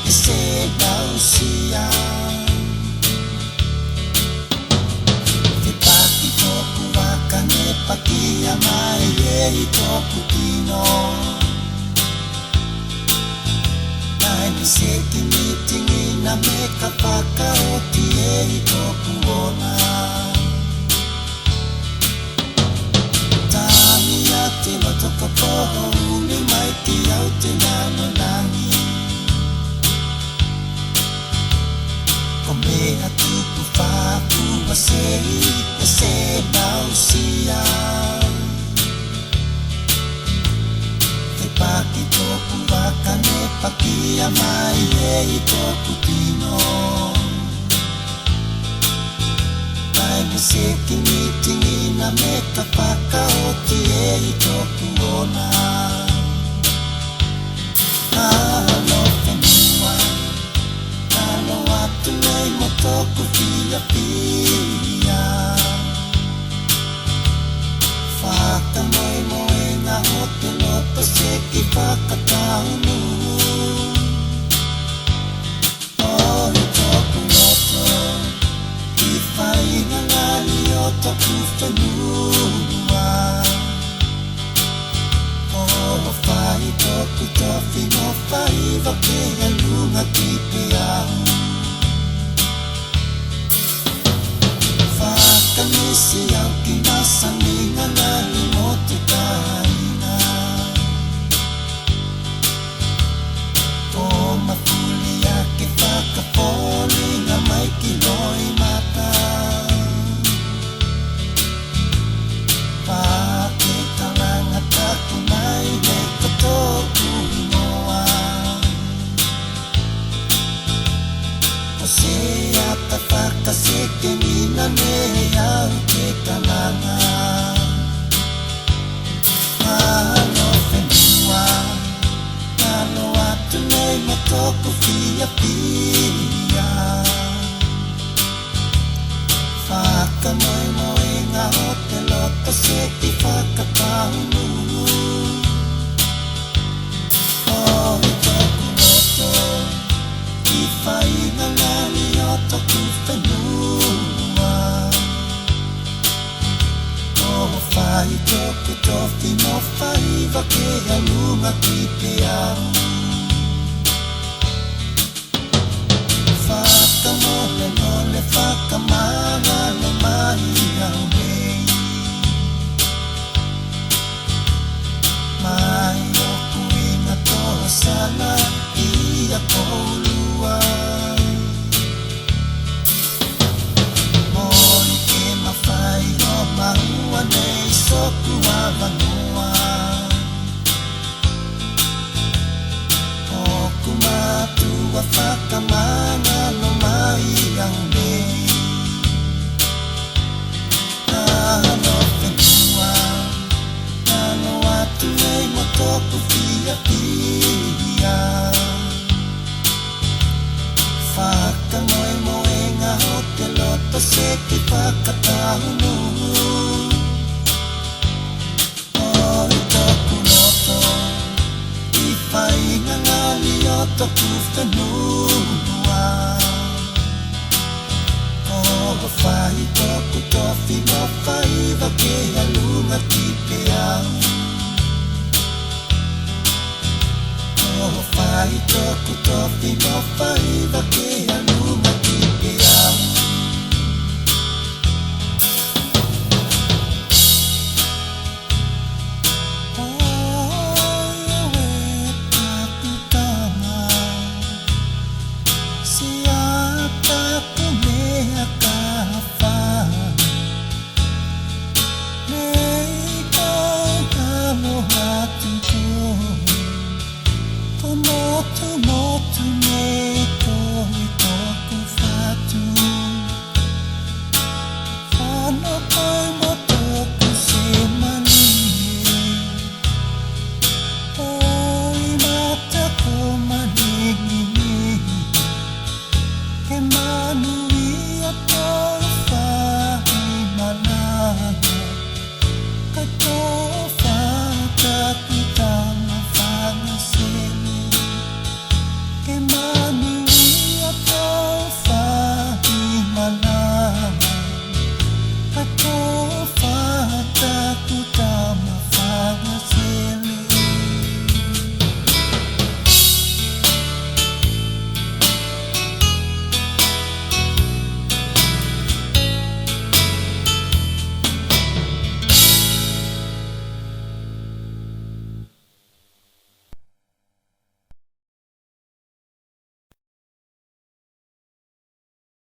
e se nausia Te paki toku waka ne pakia mai e I toku tino Nai ni se kinitingi na me ka whakaoti e I toku ona Tani a te loto ka poho uli mai ki au te nano nangi Ko mea tuku whaku wasei e se nausia Te paki toku waka ne pakia mai e I toku tino Nai me se kinitingi na me ka whakaoti e I toku ona Alo whenua Alo atu nei mo toku fia pia Whaka moi moe ngā ho te loto se ki whakataunu I toku loto I whainga ngani o toku whenua Whai toku tofi mo whai wake a lunga ki pe au Whakanisi au ki masangi ngangani mo te kaina Ko mapuli a ke whakapoli ngā mai ki loi mata Pake talanga taku mai ne toku inoa O se ata whakaseke nina ne au te talanga Alo whenua Alo atu nei mo toku fia pia Whaka moi moe ngā ho te loto se ki whakataunu I toku loto I whainga ngani o toku whenua Whai toku tofi mo whai wake a lunga ki te au Whaka mole mole whaka mana no mai au nei Mai o kuinga toa sana I a koulua Moi ke mawhai o mahua nei soku a vanua Oku matua whakamana no mai au nei Alo whenua Alo atu nei mo toku fia pia Whaka moe moe ngā ho te loto se ki whakataunu I toku loto I whainga ngani o toku whenua